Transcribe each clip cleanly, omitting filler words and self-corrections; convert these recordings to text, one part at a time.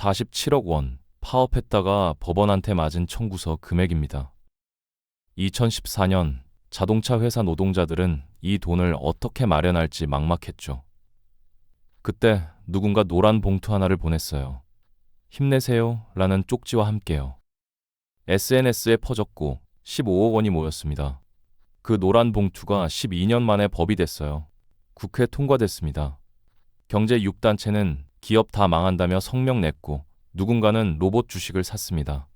47억 원 파업했다가 법원한테 맞은 청구서 금액입니다. 2014년 자동차 회사 노동자들은 이 돈을 어떻게 마련할지 막막했죠. 그때 누군가 노란 봉투 하나를 보냈어요. 힘내세요 라는 쪽지와 함께요. SNS에 퍼졌고 15억 원이 모였습니다. 그 노란 봉투가 12년 만에 법이 됐어요. 국회 통과됐습니다. 경제 6단체는 기업 다 망한다며 성명 냈고 누군가는 로봇 주식을 샀습니다.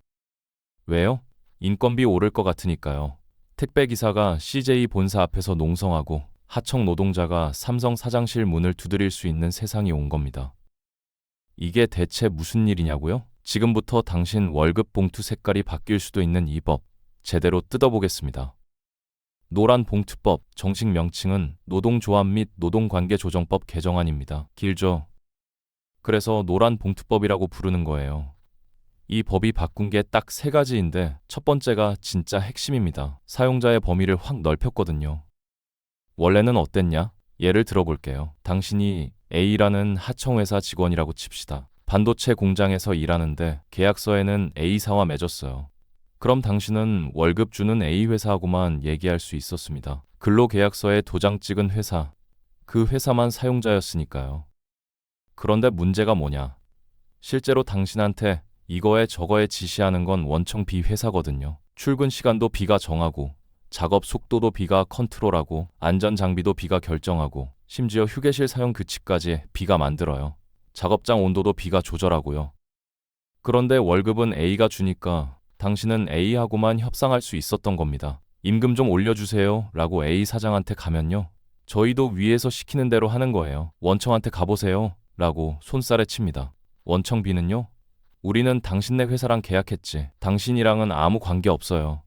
왜요? 인건비 오를 것 같으니까요. 택배기사가 CJ 본사 앞에서 농성하고 하청 노동자가 삼성 사장실 문을 두드릴 수 있는 세상이 온 겁니다. 이게 대체 무슨 일이냐고요? 지금부터 당신 월급 봉투 색깔이 바뀔 수도 있는 이 법, 제대로 뜯어보겠습니다. 노란 봉투법, 정식 명칭은 노동조합 및 노동관계조정법 개정안입니다. 길죠? 그래서 노란 봉투법이라고 부르는 거예요. 이 법이 바꾼 게 딱 3가지인데 첫 번째가 진짜 핵심입니다. 사용자의 범위를 확 넓혔거든요. 원래는 어땠냐? 예를 들어볼게요. 당신이 A라는 하청회사 직원이라고 칩시다. 반도체 공장에서 일하는데 계약서에는 A사와 맺었어요. 그럼 당신은 월급 주는 A 회사하고만 얘기할 수 있었습니다. 근로계약서에 도장 찍은 회사, 그 회사만 사용자였으니까요. 그런데 문제가 뭐냐? 실제로 당신한테 이거에 저거에 지시하는 건 원청 B 회사거든요. 출근 시간도 B가 정하고, 작업 속도도 B가 컨트롤하고, 안전 장비도 B가 결정하고, 심지어 휴게실 사용 규칙까지 B가 만들어요. 작업장 온도도 B가 조절하고요. 그런데 월급은 A가 주니까 당신은 A하고만 협상할 수 있었던 겁니다. 임금 좀 올려주세요 라고 A 사장한테 가면요. 저희도 위에서 시키는 대로 하는 거예요. 원청한테 가보세요 라고 손살에 칩니다. 원청 B는요. 우리는 당신네 회사랑 계약했지. 당신이랑은 아무 관계 없어요.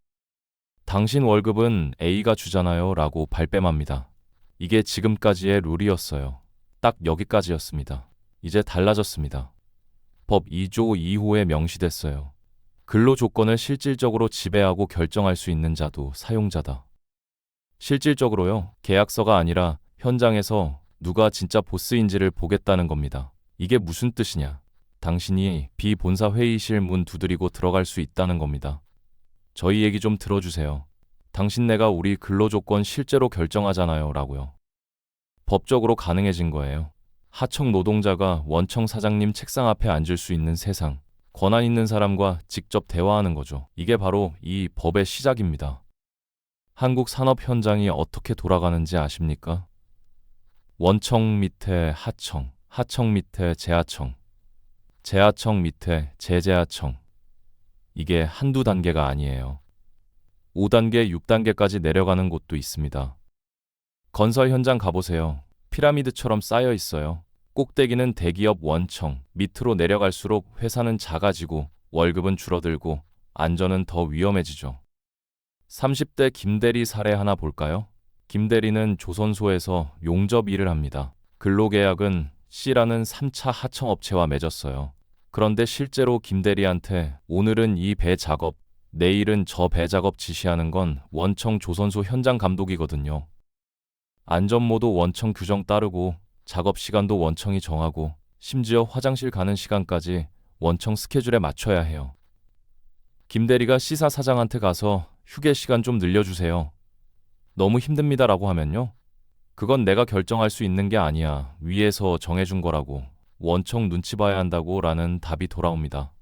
당신 월급은 A가 주잖아요 라고 발뺌합니다. 이게 지금까지의 룰이었어요. 딱 여기까지였습니다. 이제 달라졌습니다. 법 2조 2호에 명시됐어요. 근로 조건을 실질적으로 지배하고 결정할 수 있는 자도 사용자다. 실질적으로요, 계약서가 아니라 현장에서 누가 진짜 보스인지를 보겠다는 겁니다. 이게 무슨 뜻이냐? 당신이 B 본사 회의실 문 두드리고 들어갈 수 있다는 겁니다. 저희 얘기 좀 들어주세요. 당신네가 우리 근로조건 실제로 결정하잖아요 라고요. 법적으로 가능해진 거예요. 하청 노동자가 원청 사장님 책상 앞에 앉을 수 있는 세상, 권한 있는 사람과 직접 대화하는 거죠. 이게 바로 이 법의 시작입니다. 한국 산업 현장이 어떻게 돌아가는지 아십니까? 원청 밑에 하청, 하청 밑에 재하청, 재하청 밑에 재재하청. 이게 한두 단계가 아니에요. 5단계, 6단계까지 내려가는 곳도 있습니다. 건설 현장 가보세요. 피라미드처럼 쌓여 있어요. 꼭대기는 대기업 원청, 밑으로 내려갈수록 회사는 작아지고 월급은 줄어들고 안전은 더 위험해지죠. 30대 김대리 사례 하나 볼까요? 김대리는 조선소에서 용접 일을 합니다. 근로계약은 C라는 3차 하청업체와 맺었어요. 그런데 실제로 김대리한테 오늘은 이 배 작업, 내일은 저 배 작업 지시하는 건 원청 조선소 현장 감독이거든요. 안전모도 원청 규정 따르고 작업 시간도 원청이 정하고 심지어 화장실 가는 시간까지 원청 스케줄에 맞춰야 해요. 김대리가 C사 사장한테 가서 휴게 시간 좀 늘려주세요. 너무 힘듭니다라고 하면요. 그건 내가 결정할 수 있는 게 아니야. 위에서 정해준 거라고. 원청 눈치 봐야 한다고 라는 답이 돌아옵니다.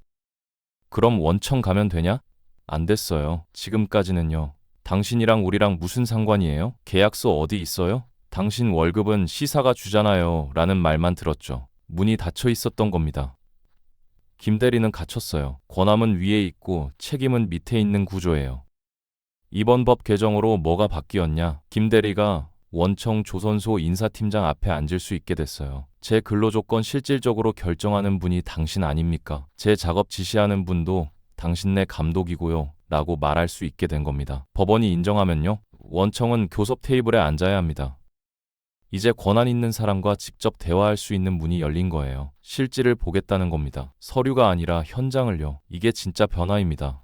그럼 원청 가면 되냐? 안 됐어요. 지금까지는요. 당신이랑 우리랑 무슨 상관이에요? 계약서 어디 있어요? 당신 월급은 C사가 주잖아요 라는 말만 들었죠. 문이 닫혀 있었던 겁니다. 김대리는 갇혔어요. 권함은 위에 있고 책임은 밑에 있는 구조예요. 이번 법 개정으로 뭐가 바뀌었냐? 김대리가 원청 조선소 인사팀장 앞에 앉을 수 있게 됐어요. 제 근로조건 실질적으로 결정하는 분이 당신 아닙니까? 제 작업 지시하는 분도 당신네 감독이고요 라고 말할 수 있게 된 겁니다. 법원이 인정하면요. 원청은 교섭 테이블에 앉아야 합니다. 이제 권한 있는 사람과 직접 대화할 수 있는 문이 열린 거예요. 실질을 보겠다는 겁니다. 서류가 아니라 현장을요. 이게 진짜 변화입니다.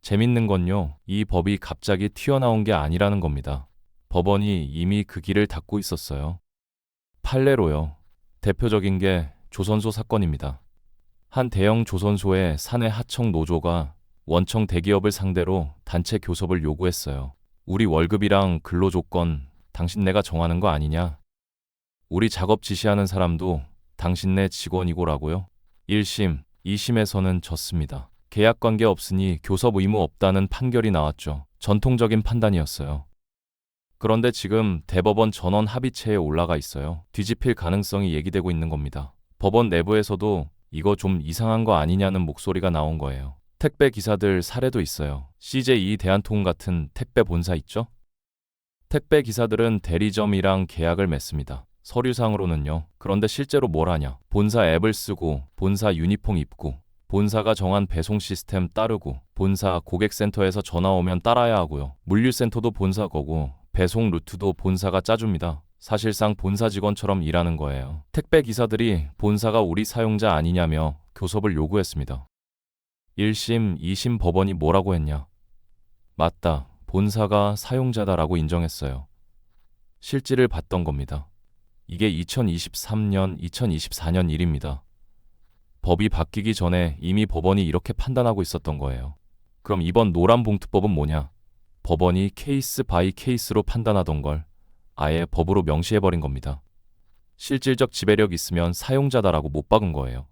재밌는 건요. 이 법이 갑자기 튀어나온 게 아니라는 겁니다. 법원이 이미 그 길을 닫고 있었어요. 판례로요. 대표적인 게 조선소 사건입니다. 한 대형 조선소의 사내 하청 노조가 원청 대기업을 상대로 단체 교섭을 요구했어요. 우리 월급이랑 근로조건 당신네가 정하는 거 아니냐? 우리 작업 지시하는 사람도 당신네 직원이고라고요? 1심, 2심에서는 졌습니다. 계약 관계 없으니 교섭 의무 없다는 판결이 나왔죠. 전통적인 판단이었어요. 그런데 지금 대법원 전원 합의체에 올라가 있어요. 뒤집힐 가능성이 얘기되고 있는 겁니다. 법원 내부에서도 이거 좀 이상한 거 아니냐는 목소리가 나온 거예요. 택배 기사들 사례도 있어요. CJ 대한통운 같은 택배 본사 있죠? 택배 기사들은 대리점이랑 계약을 맺습니다. 서류상으로는요. 그런데 실제로 뭘 하냐? 본사 앱을 쓰고, 본사 유니폼 입고, 본사가 정한 배송 시스템 따르고, 본사 고객센터에서 전화 오면 따라야 하고요. 물류센터도 본사 거고, 배송 루트도 본사가 짜줍니다. 사실상 본사 직원처럼 일하는 거예요. 택배 기사들이 본사가 우리 사용자 아니냐며 교섭을 요구했습니다. 1심, 2심 법원이 뭐라고 했냐? 맞다. 본사가 사용자다라고 인정했어요. 실질을 봤던 겁니다. 이게 2023년, 2024년 일입니다. 법이 바뀌기 전에 이미 법원이 이렇게 판단하고 있었던 거예요. 그럼 이번 노란봉투법은 뭐냐? 법원이 케이스 바이 케이스로 판단하던 걸 아예 법으로 명시해버린 겁니다. 실질적 지배력 있으면 사용자다라고 못 박은 거예요.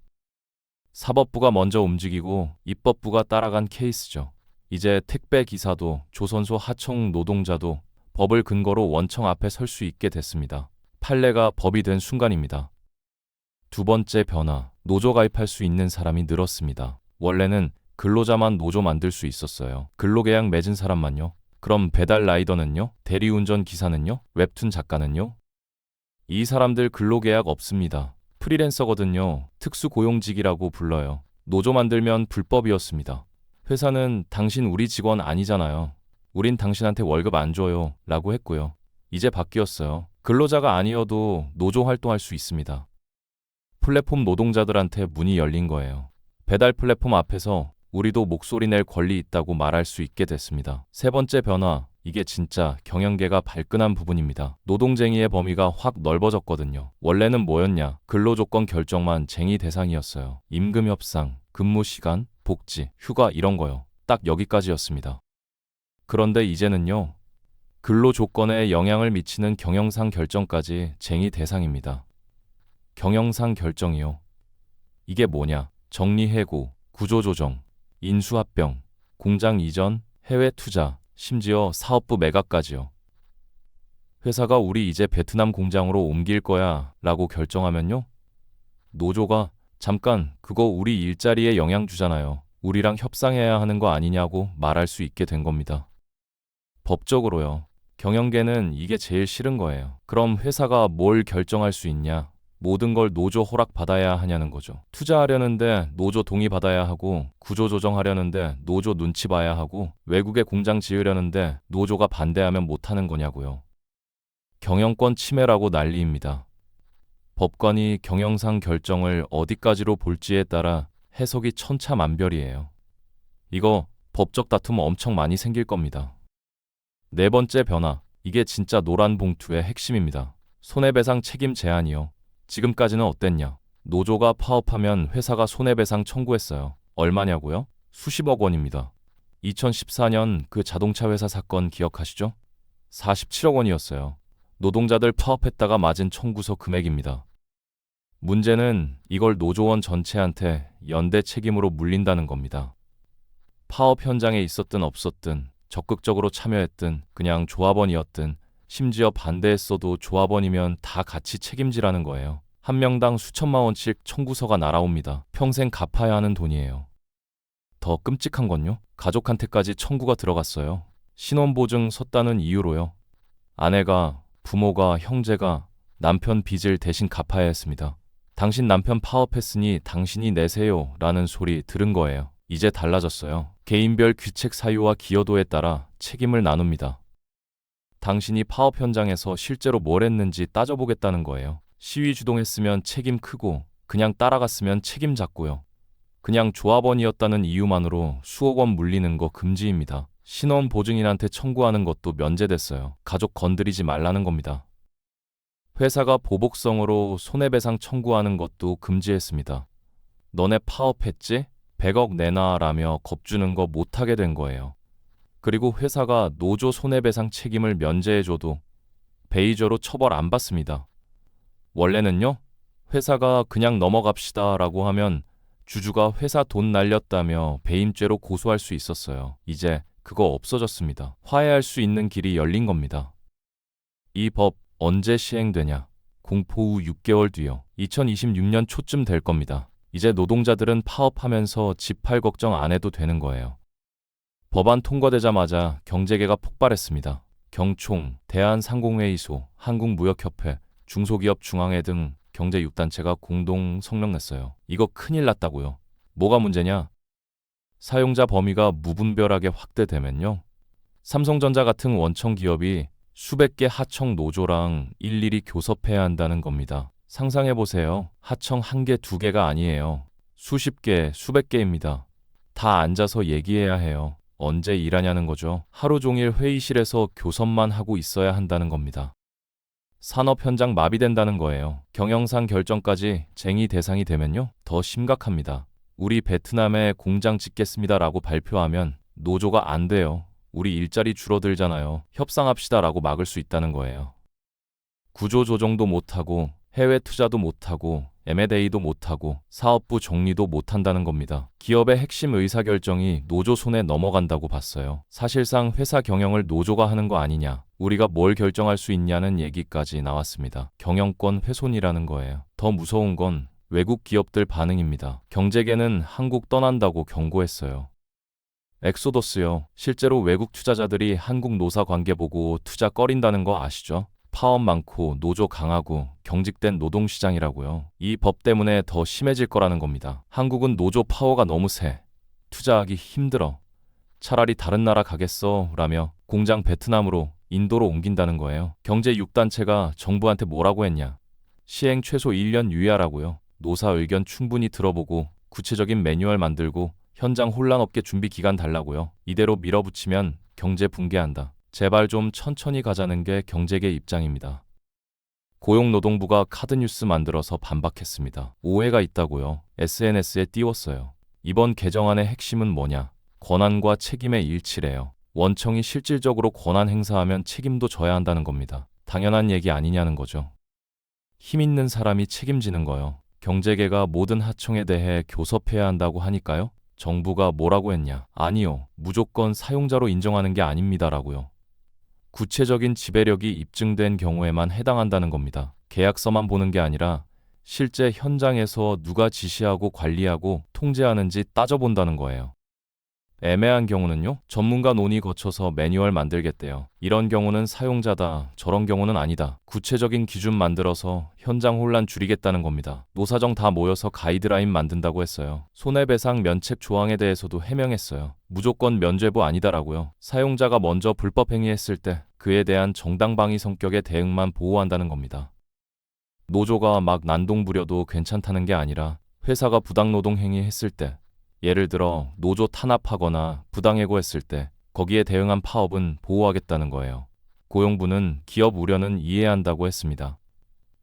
사법부가 먼저 움직이고 입법부가 따라간 케이스죠. 이제 택배 기사도 조선소 하청 노동자도 법을 근거로 원청 앞에 설 수 있게 됐습니다. 판례가 법이 된 순간입니다. 두 번째 변화, 노조 가입할 수 있는 사람이 늘었습니다. 원래는 근로자만 노조 만들 수 있었어요. 근로계약 맺은 사람만요. 그럼 배달 라이더는요? 대리운전 기사는요? 웹툰 작가는요? 이 사람들 근로계약 없습니다. 프리랜서거든요. 특수고용직이라고 불러요. 노조 만들면 불법이었습니다. 회사는 당신 우리 직원 아니잖아요. 우린 당신한테 월급 안 줘요. 라고 했고요. 이제 바뀌었어요. 근로자가 아니어도 노조 활동할 수 있습니다. 플랫폼 노동자들한테 문이 열린 거예요. 배달 플랫폼 앞에서 우리도 목소리 낼 권리 있다고 말할 수 있게 됐습니다. 세 번째 변화, 이게 진짜 경영계가 발끈한 부분입니다. 노동쟁의의 범위가 확 넓어졌거든요. 원래는 뭐였냐? 근로조건 결정만 쟁의 대상이었어요. 임금 협상, 근무 시간, 복지, 휴가 이런 거요. 딱 여기까지였습니다. 그런데 이제는요. 근로조건에 영향을 미치는 경영상 결정까지 쟁의 대상입니다. 경영상 결정이요. 이게 뭐냐? 정리해고, 구조조정, 인수합병, 공장 이전, 해외 투자, 심지어 사업부 매각까지요. 회사가 우리 이제 베트남 공장으로 옮길 거야 라고 결정하면요. 노조가 잠깐 그거 우리 일자리에 영향 주잖아요. 우리랑 협상해야 하는 거 아니냐고 말할 수 있게 된 겁니다. 법적으로요. 경영계는 이게 제일 싫은 거예요. 그럼 회사가 뭘 결정할 수 있냐? 모든 걸 노조 허락받아야 하냐는 거죠. 투자하려는데 노조 동의받아야 하고, 구조조정하려는데 노조 눈치 봐야 하고, 외국에 공장 지으려는데 노조가 반대하면 못하는 거냐고요. 경영권 침해라고 난리입니다. 법관이 경영상 결정을 어디까지로 볼지에 따라 해석이 천차만별이에요. 이거 법적 다툼 엄청 많이 생길 겁니다. 네 번째 변화, 이게 진짜 노란 봉투의 핵심입니다. 손해배상 책임 제한이요. 지금까지는 어땠냐? 노조가 파업하면 회사가 손해배상 청구했어요. 얼마냐고요? 수십억 원입니다. 2014년 그 자동차 회사 사건 기억하시죠? 47억 원이었어요. 노동자들 파업했다가 맞은 청구서 금액입니다. 문제는 이걸 노조원 전체한테 연대 책임으로 물린다는 겁니다. 파업 현장에 있었든 없었든, 적극적으로 참여했든, 그냥 조합원이었든, 심지어 반대했어도 조합원이면 다 같이 책임지라는 거예요. 한 명당 수천만 원씩 청구서가 날아옵니다. 평생 갚아야 하는 돈이에요. 더 끔찍한 건요. 가족한테까지 청구가 들어갔어요. 신원보증 섰다는 이유로요. 아내가, 부모가, 형제가 남편 빚을 대신 갚아야 했습니다. 당신 남편 파업했으니 당신이 내세요 라는 소리 들은 거예요. 이제 달라졌어요. 개인별 귀책 사유와 기여도에 따라 책임을 나눕니다. 당신이 파업 현장에서 실제로 뭘 했는지 따져보겠다는 거예요. 시위 주동했으면 책임 크고, 그냥 따라갔으면 책임 작고요. 그냥 조합원이었다는 이유만으로 수억 원 물리는 거 금지입니다. 신원 보증인한테 청구하는 것도 면제됐어요. 가족 건드리지 말라는 겁니다. 회사가 보복성으로 손해배상 청구하는 것도 금지했습니다. 너네 파업했지? 100억 내놔 라며 겁주는 거 못하게 된 거예요. 그리고 회사가 노조 손해배상 책임을 면제해줘도 베이저로 처벌 안 받습니다. 원래는요, 회사가 그냥 넘어갑시다 라고 하면 주주가 회사 돈 날렸다며 배임죄로 고소할 수 있었어요. 이제 그거 없어졌습니다. 화해할 수 있는 길이 열린 겁니다. 이 법 언제 시행되냐? 공포 후 6개월 뒤요. 2026년 초쯤 될 겁니다. 이제 노동자들은 파업하면서 집 팔 걱정 안 해도 되는 거예요. 법안 통과되자마자 경제계가 폭발했습니다. 경총, 대한상공회의소, 한국무역협회, 중소기업중앙회 등 경제 6단체가 공동 성명 냈어요. 이거 큰일 났다고요. 뭐가 문제냐? 사용자 범위가 무분별하게 확대되면요. 삼성전자 같은 원청 기업이 수백 개 하청 노조랑 일일이 교섭해야 한다는 겁니다. 상상해보세요. 하청 한 개, 두 개가 아니에요. 수십 개, 수백 개입니다. 다 앉아서 얘기해야 해요. 언제 일하냐는 거죠. 하루 종일 회의실에서 교섭만 하고 있어야 한다는 겁니다. 산업 현장 마비된다는 거예요. 경영상 결정까지 쟁의 대상이 되면요. 더 심각합니다. 우리 베트남에 공장 짓겠습니다라고 발표하면 노조가 안 돼요. 우리 일자리 줄어들잖아요. 협상합시다라고 막을 수 있다는 거예요. 구조 조정도 못하고 해외 투자도 못하고 M&A도 못하고 사업부 정리도 못한다는 겁니다. 기업의 핵심 의사결정이 노조 손에 넘어간다고 봤어요. 사실상 회사 경영을 노조가 하는 거 아니냐, 우리가 뭘 결정할 수 있냐는 얘기까지 나왔습니다. 경영권 훼손이라는 거예요. 더 무서운 건 외국 기업들 반응입니다. 경제계는 한국 떠난다고 경고했어요. 엑소더스요. 실제로 외국 투자자들이 한국 노사 관계 보고 투자 꺼린다는 거 아시죠? 파업 많고 노조 강하고 경직된 노동시장이라고요. 이 법 때문에 더 심해질 거라는 겁니다. 한국은 노조 파워가 너무 세. 투자하기 힘들어. 차라리 다른 나라 가겠어 라며 공장 베트남으로 인도로 옮긴다는 거예요. 경제 6단체가 정부한테 뭐라고 했냐? 시행 최소 1년 유예하라고요. 노사 의견 충분히 들어보고 구체적인 매뉴얼 만들고 현장 혼란 없게 준비 기간 달라고요. 이대로 밀어붙이면 경제 붕괴한다. 제발 좀 천천히 가자는 게 경제계 입장입니다. 고용노동부가 카드뉴스 만들어서 반박했습니다. 오해가 있다고요. SNS에 띄웠어요. 이번 개정안의 핵심은 뭐냐? 권한과 책임의 일치래요. 원청이 실질적으로 권한 행사하면 책임도 져야 한다는 겁니다. 당연한 얘기 아니냐는 거죠. 힘 있는 사람이 책임지는 거요. 경제계가 모든 하청에 대해 교섭해야 한다고 하니까요. 정부가 뭐라고 했냐? 아니요. 무조건 사용자로 인정하는 게 아닙니다라고요. 구체적인 지배력이 입증된 경우에만 해당한다는 겁니다. 계약서만 보는 게 아니라 실제 현장에서 누가 지시하고 관리하고 통제하는지 따져본다는 거예요. 애매한 경우는요, 전문가 논의 거쳐서 매뉴얼 만들겠대요. 이런 경우는 사용자다, 저런 경우는 아니다. 구체적인 기준 만들어서 현장 혼란 줄이겠다는 겁니다. 노사정 다 모여서 가이드라인 만든다고 했어요. 손해배상 면책 조항에 대해서도 해명했어요. 무조건 면죄부 아니다라고요. 사용자가 먼저 불법 행위했을 때 그에 대한 정당방위 성격의 대응만 보호한다는 겁니다. 노조가 막 난동 부려도 괜찮다는 게 아니라 회사가 부당노동 행위했을 때, 예를 들어 노조 탄압하거나 부당해고했을 때 거기에 대응한 파업은 보호하겠다는 거예요. 고용부는 기업 우려는 이해한다고 했습니다.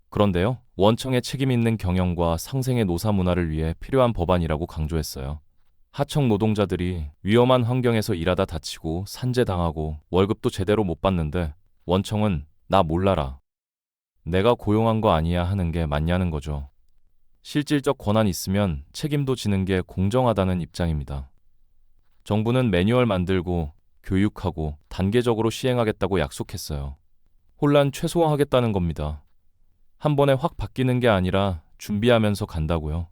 그런데요, 원청의 책임 있는 경영과 상생의 노사 문화를 위해 필요한 법안이라고 강조했어요. 하청 노동자들이 위험한 환경에서 일하다 다치고 산재당하고 월급도 제대로 못 받는데 원청은 나 몰라라, 내가 고용한 거 아니야 하는 게 맞냐는 거죠. 실질적 권한이 있으면 책임도 지는 게 공정하다는 입장입니다. 정부는 매뉴얼 만들고 교육하고 단계적으로 시행하겠다고 약속했어요. 혼란 최소화하겠다는 겁니다. 한 번에 확 바뀌는 게 아니라 준비하면서 간다고요.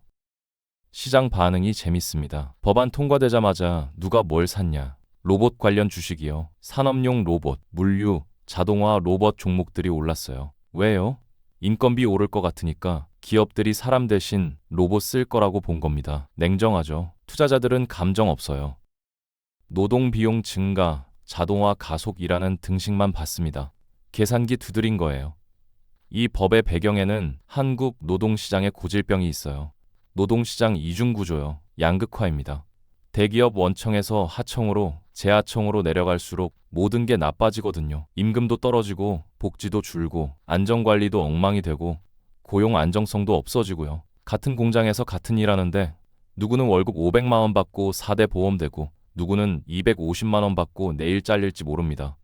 시장 반응이 재밌습니다. 법안 통과되자마자 누가 뭘 샀냐? 로봇 관련 주식이요. 산업용 로봇, 물류, 자동화 로봇 종목들이 올랐어요. 왜요? 인건비 오를 것 같으니까 기업들이 사람 대신 로봇 쓸 거라고 본 겁니다. 냉정하죠. 투자자들은 감정 없어요. 노동 비용 증가, 자동화 가속이라는 등식만 봤습니다. 계산기 두드린 거예요. 이 법의 배경에는 한국 노동시장의 고질병이 있어요. 노동시장 이중구조요. 양극화입니다. 대기업 원청에서 하청으로, 재하청으로 내려갈수록 모든 게 나빠지거든요. 임금도 떨어지고 복지도 줄고 안전관리도 엉망이 되고 고용 안정성도 없어지고요. 같은 공장에서 같은 일 하는데 누구는 월급 500만 원 받고 4대 보험 되고 누구는 250만 원 받고 내일 잘릴지 모릅니다.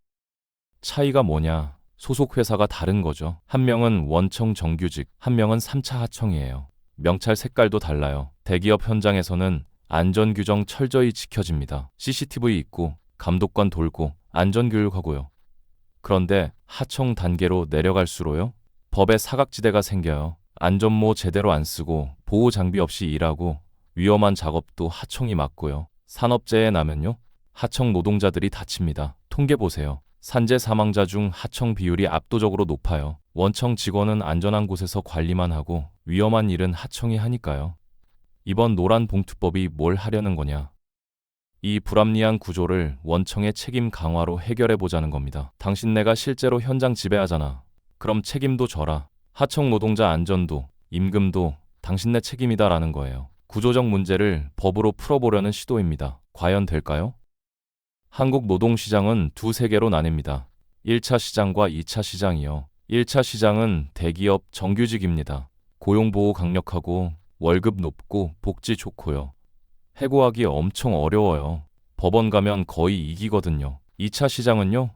차이가 뭐냐? 소속 회사가 다른 거죠. 한 명은 원청 정규직, 한 명은 3차 하청이에요. 명찰 색깔도 달라요. 대기업 현장에서는 안전 규정 철저히 지켜집니다. CCTV 있고 감독관 돌고 안전 교육하고요. 그런데 하청 단계로 내려갈수록요. 법에 사각지대가 생겨요. 안전모 제대로 안 쓰고 보호 장비 없이 일하고 위험한 작업도 하청이 맡고요. 산업재해 나면요. 하청 노동자들이 다칩니다. 통계 보세요. 산재 사망자 중 하청 비율이 압도적으로 높아요. 원청 직원은 안전한 곳에서 관리만 하고 위험한 일은 하청이 하니까요. 이번 노란 봉투법이 뭘 하려는 거냐? 이 불합리한 구조를 원청의 책임 강화로 해결해 보자는 겁니다. 당신네가 실제로 현장 지배하잖아. 그럼 책임도 져라. 하청 노동자 안전도, 임금도 당신네 책임이다라는 거예요. 구조적 문제를 법으로 풀어보려는 시도입니다. 과연 될까요? 한국 노동시장은 두세 개로 나뉩니다. 1차 시장과 2차 시장이요. 1차 시장은 대기업 정규직입니다. 고용보호 강력하고 월급 높고 복지 좋고요. 해고하기 엄청 어려워요. 법원 가면 거의 이기거든요. 2차 시장은요.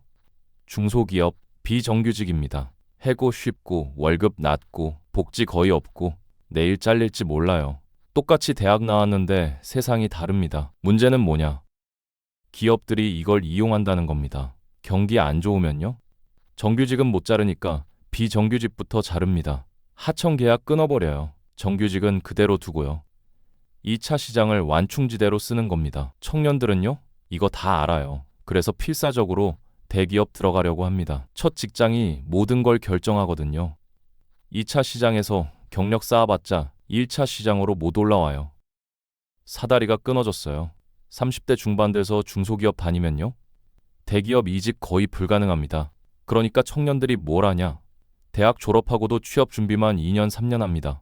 중소기업 비정규직입니다. 해고 쉽고 월급 낮고 복지 거의 없고 내일 잘릴지 몰라요. 똑같이 대학 나왔는데 세상이 다릅니다. 문제는 뭐냐? 기업들이 이걸 이용한다는 겁니다. 경기 안 좋으면요? 정규직은 못 자르니까 비정규직부터 자릅니다. 하청 계약 끊어버려요. 정규직은 그대로 두고요. 2차 시장을 완충지대로 쓰는 겁니다. 청년들은요? 이거 다 알아요. 그래서 필사적으로 대기업 들어가려고 합니다. 첫 직장이 모든 걸 결정하거든요. 2차 시장에서 경력 쌓아봤자 1차 시장으로 못 올라와요. 사다리가 끊어졌어요. 30대 중반 돼서 중소기업 다니면요. 대기업 이직 거의 불가능합니다. 그러니까 청년들이 뭘 하냐? 대학 졸업하고도 취업 준비만 2년 3년 합니다.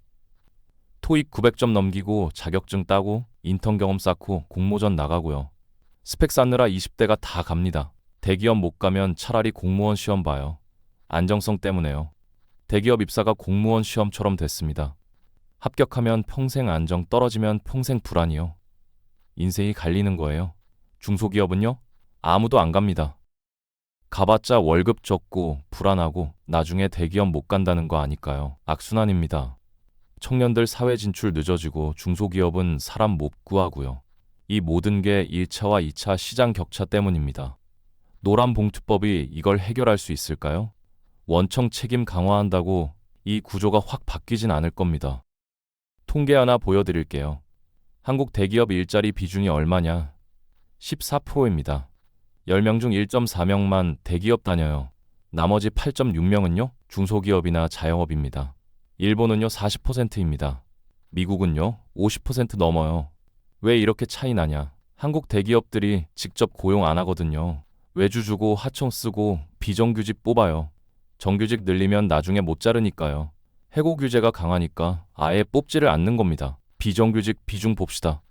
토익 900점 넘기고 자격증 따고 인턴 경험 쌓고 공모전 나가고요. 스펙 쌓느라 20대가 다 갑니다. 대기업 못 가면 차라리 공무원 시험 봐요. 안정성 때문에요. 대기업 입사가 공무원 시험처럼 됐습니다. 합격하면 평생 안정, 떨어지면 평생 불안이요. 인생이 갈리는 거예요. 중소기업은요? 아무도 안 갑니다. 가봤자 월급 적고 불안하고 나중에 대기업 못 간다는 거 아니까요. 악순환입니다. 청년들 사회 진출 늦어지고 중소기업은 사람 못 구하고요. 이 모든 게 1차와 2차 시장 격차 때문입니다. 노란 봉투법이 이걸 해결할 수 있을까요? 원청 책임 강화한다고 이 구조가 확 바뀌진 않을 겁니다. 통계 하나 보여드릴게요. 한국 대기업 일자리 비중이 얼마냐? 14%입니다. 10명 중 1.4명만 대기업 다녀요. 나머지 8.6명은요? 중소기업이나 자영업입니다. 일본은요 40%입니다. 미국은요 50% 넘어요. 왜 이렇게 차이 나냐? 한국 대기업들이 직접 고용 안 하거든요. 외주 주고 하청 쓰고 비정규직 뽑아요. 정규직 늘리면 나중에 못 자르니까요. 해고 규제가 강하니까 아예 뽑지를 않는 겁니다. 비정규직 비중 봅시다.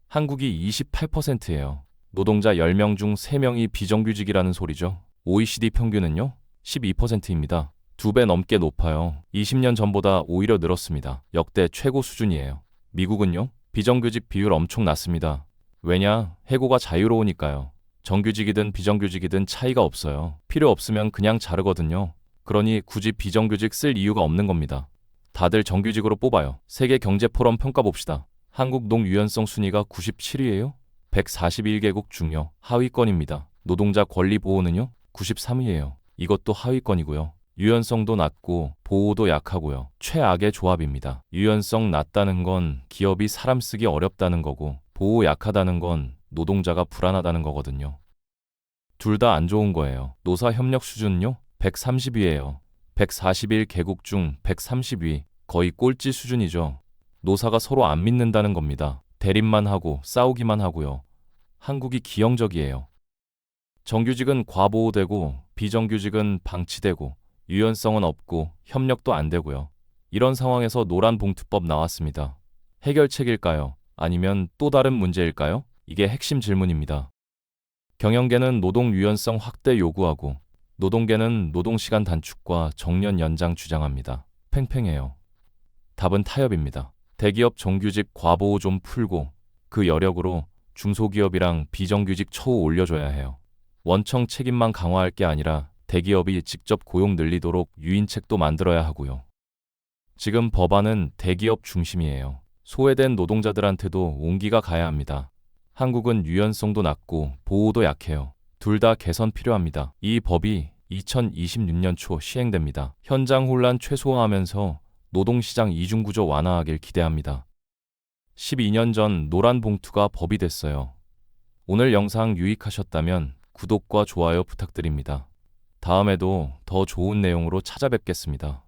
한국이 28%예요. 노동자 10명 중 3명이 비정규직이라는 소리죠. OECD 평균은요 12%입니다. 2배 넘게 높아요. 20년 전보다 오히려 늘었습니다. 역대 최고 수준이에요. 미국은요? 비정규직 비율 엄청 낮습니다. 왜냐? 해고가 자유로우니까요. 정규직이든 비정규직이든 차이가 없어요. 필요 없으면 그냥 자르거든요. 그러니 굳이 비정규직 쓸 이유가 없는 겁니다. 다들 정규직으로 뽑아요. 세계 경제 포럼 평가 봅시다. 한국 농 유연성 순위가 97위예요. 141개국 중요 하위권입니다. 노동자 권리 보호는요? 93위예요. 이것도 하위권이고요. 유연성도 낮고 보호도 약하고요. 최악의 조합입니다. 유연성 낮다는 건 기업이 사람 쓰기 어렵다는 거고 보호 약하다는 건 노동자가 불안하다는 거거든요. 둘 다 안 좋은 거예요. 노사 협력 수준은요? 130위예요. 141개국 중 130위. 거의 꼴찌 수준이죠. 노사가 서로 안 믿는다는 겁니다. 대립만 하고 싸우기만 하고요. 한국이 기형적이에요. 정규직은 과보호되고 비정규직은 방치되고 유연성은 없고 협력도 안 되고요. 이런 상황에서 노란 봉투법 나왔습니다. 해결책일까요? 아니면 또 다른 문제일까요? 이게 핵심 질문입니다. 경영계는 노동 유연성 확대 요구하고 노동계는 노동시간 단축과 정년 연장 주장합니다. 팽팽해요. 답은 타협입니다. 대기업 정규직 과보호 좀 풀고 그 여력으로 중소기업이랑 비정규직 처우 올려줘야 해요. 원청 책임만 강화할 게 아니라 대기업이 직접 고용 늘리도록 유인책도 만들어야 하고요. 지금 법안은 대기업 중심이에요. 소외된 노동자들한테도 온기가 가야 합니다. 한국은 유연성도 낮고 보호도 약해요. 둘 다 개선 필요합니다. 이 법이 2026년 초 시행됩니다. 현장 혼란 최소화하면서 노동시장 이중구조 완화하길 기대합니다. 12년 전 노란 봉투가 법이 됐어요. 오늘 영상 유익하셨다면 구독과 좋아요 부탁드립니다. 다음에도 더 좋은 내용으로 찾아뵙겠습니다.